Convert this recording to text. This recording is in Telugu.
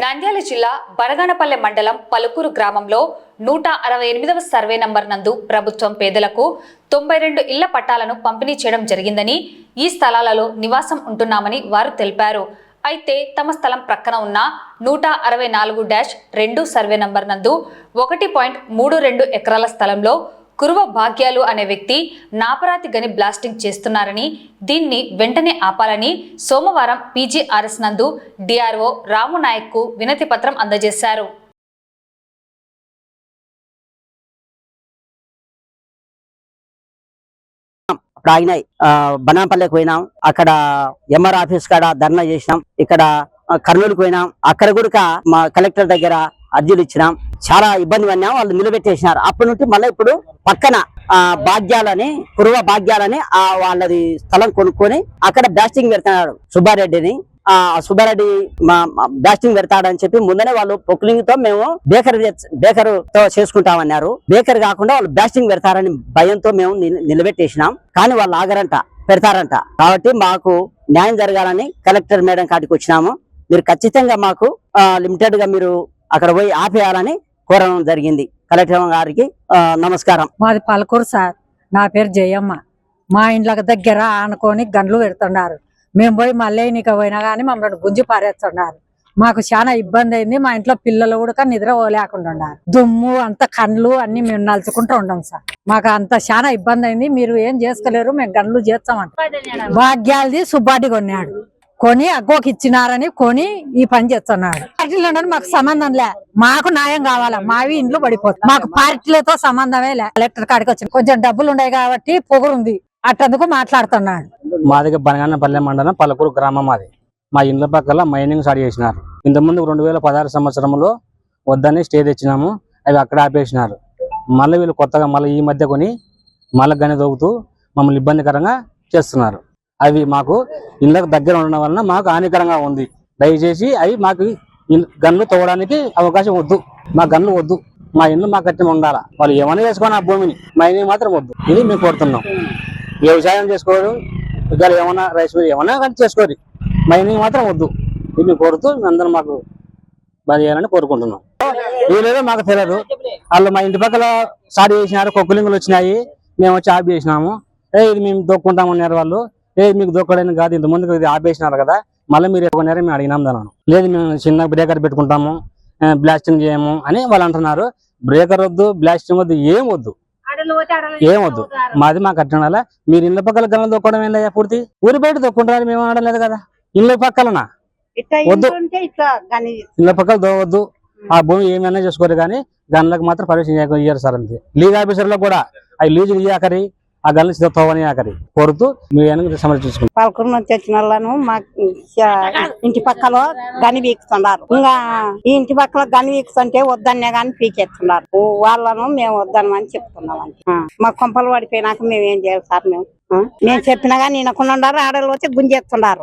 నంద్యాల జిల్లా బనగానపల్లె మండలం పలుకూరు గ్రామంలో 168వ సర్వే నంబర్ నందు ప్రభుత్వం పేదలకు 92 ఇళ్ల పట్టాలను పంపిణీ చేయడం జరిగిందని, ఈ స్థలాలలో నివాసం ఉంటున్నామని వారు తెలిపారు. అయితే తమ స్థలం ప్రక్కన ఉన్న 164-2 సర్వే నంబర్ నందు 1.32 ఎకరాల స్థలంలో కురువ భాగ్యాలు అనే వ్యక్తి నాపరాతి గని బ్లాస్టింగ్ చేస్తున్నారని, దీన్ని వెంటనే ఆపాలని సోమవారం పీజీఆర్ఎస్ నందు డిఆర్ఓ రాము నాయక్ కు వినతి పత్రం అందజేశారు. బనాపల్లెకి పోయినాం, అక్కడ ఎంఆర్ ఆఫీస్ కాడ ధర్నా చేసినాం. ఇక్కడ కర్నూలుకి పోయినాం, అక్కడ కూడా మా కలెక్టర్ దగ్గర అర్జీలు ఇచ్చినాం. చాలా ఇబ్బంది పడినాం, వాళ్ళు నిలబెట్టేసినారు. అప్పటి నుండి మళ్ళీ ఇప్పుడు పక్కన భాగ్యాలని కురువ భాగ్యాలని వాళ్ళది స్థలం కొనుక్కొని అక్కడ బ్లాస్టింగ్ పెడతాడు సుబ్బారెడ్డిని. సుబ్బారెడ్డి బ్లాస్టింగ్ పెడతాడని చెప్పి ముందనే వాళ్ళు పొక్లింగ్ తో మేము బేకర్ తో చేసుకుంటామన్నారు. బేకర్ కాకుండా వాళ్ళు బ్లాస్టింగ్ పెడతారని భయంతో మేము నిలబెట్టేసినాం. కానీ వాళ్ళు ఆగరంట, పెడతారంట. కాబట్టి మాకు న్యాయం జరగాలని కలెక్టర్ మేడం కాడికి వచ్చినాము. మీరు ఖచ్చితంగా మాకు లిమిటెడ్ గా మీరు అక్కడ పోయి ఆపేయాలని కోరడం జరిగింది. కలెక్టర్ గారికి నమస్కారం. మాది పలుకూరు సార్, నా పేరు జయమ్మ. మా ఇండ్ల దగ్గర ఆనుకొని గన్లు పెడుతున్నారు. మేము పోయి మళ్ళీ నీకు పోయినా కానీ మమ్మల్ని గుంజి పారేస్తున్నారు. మాకు చాలా ఇబ్బంది అయింది. మా ఇంట్లో పిల్లలు కూడా నిద్ర పోలేకుండా ఉన్నారు. దుమ్ము అంత కండ్లు అన్ని మేము నలుచుకుంటూ ఉంటాం సార్. మాకు అంత చాలా ఇబ్బంది అయింది. మీరు ఏం చేసుకోలేరు, మేము గన్లు చేస్తామంట. భాగ్యాలది సుబ్బాడి కొన్నాడు, కొని అగ్గోకి ఇచ్చినారని కొని ఈ పని చేస్తున్నాడు. పార్టీలో మాకు సంబంధం లే, మాకు న్యాయం కావాలా. మావి ఇంట్లో పడిపోతుంది, మాకు పార్టీలతో సంబంధమే లే. కలెక్టర్ కాడికి వచ్చింది, కొంచెం డబ్బులు ఉన్నాయి కాబట్టి పొగురుంది, అట్టందుకు మాట్లాడుతున్నాడు. మా దగ్గర బనగానపల్లె మండలం పలుకూరు గ్రామం. అది మా ఇండ్ల పక్కల మైనింగ్ స్టార్ట్ చేసినారు. ఇంతకుముందు 2016 సంవత్సరంలో వద్దని స్టే తెచ్చినాము, అవి అక్కడ ఆపేసినారు. మళ్ళీ వీళ్ళు కొత్తగా మళ్ళీ ఈ మధ్య కొని మళ్ళీ గని దొక్కుతూ మమ్మల్ని ఇబ్బందికరంగా చేస్తున్నారు. అవి మాకు ఇళ్ళకు దగ్గర ఉండడం వలన మాకు హానికరంగా ఉంది. దయచేసి అవి మాకు గన్లు తవ్వడానికి అవకాశం వద్దు, మా గన్లు వద్దు, మా ఇల్లు మా కట్టిన ఉండాలా. వాళ్ళు ఏమైనా చేసుకోని ఆ భూమిని, మైనింగ్ మాత్రం వద్దు. ఇది మేము కోరుతున్నాం. వ్యవసాయం చేసుకోరు, ఇక్కడ ఏమైనా రైస్ మిల్ ఏమైనా కానీ చేసుకోరు, మైనింగ్ మాత్రం వద్దు. ఇది మేము కోరుతూ అందరం మాకు బాధ చేయాలని కోరుకుంటున్నాం. వీళ్ళేదో మాకు తెలియదు, వాళ్ళు మా ఇంటి పక్కల స్టార్ట్ చేసినారు, కొక్కులింగులు వచ్చినాయి, మేము వచ్చి ఆఫ్ చేసినాము. ఇది మేము దొక్కుంటామన్నారు వాళ్ళు. మీకు దొక్కడానికి కాదు, ఇంత ముందుకు ఇది ఆపేసినారు కదా, మళ్ళీ మీరు ఎక్కువన్నారని మేము అడిగినాం దాని. లేదు మేము చిన్న బ్రేకర్ పెట్టుకుంటాము, బ్లాస్టింగ్ చేయము అని వాళ్ళు అంటున్నారు. బ్రేకర్ వద్దు, బ్లాస్టింగ్ వద్దు, ఏం వద్దు, ఏం వద్దు. మాది మా కట్టడాల మీరు ఇళ్ళ పక్కల గన్నులు దొక్కడం ఏంటయ్యా? పూర్తి ఊరి బయట దొక్కుంటారని మేము అనడం లేదు కదా. ఇళ్ళ పక్కలనా వద్దు, ఇళ్ళ పక్కల దోవద్దు. ఆ భూమి ఏమైనా చేసుకోరు కానీ గన్లకు మాత్రం పర్మిషన్ ఇయ్యారు సార్. అంతే లీజ్ ఆఫీసర్లకు కూడా అవి లీజు ఇయ్యాకరి ఆ గన్లు తోవని ఆకరి కోరుతూ మీరు సమర్థించుకుంటారు. పలుకూరు నుంచి వచ్చిన వాళ్ళను మా ఇంటి పక్కలో గని వీకుతున్నారు. ఇంకా ఈ ఇంటి పక్కల గని వీకుతుంటే వద్దన్నే గాని పీకేస్తున్నారు. వాళ్ళను మేము వద్దనమని చెప్తున్నాం. మా కొంపలు పడిపోయినాక మేము ఏం చేయాలి సార్? మేము చెప్పినా గానీ వినకుండా ఆడలు వచ్చి గుంజేస్తున్నారు.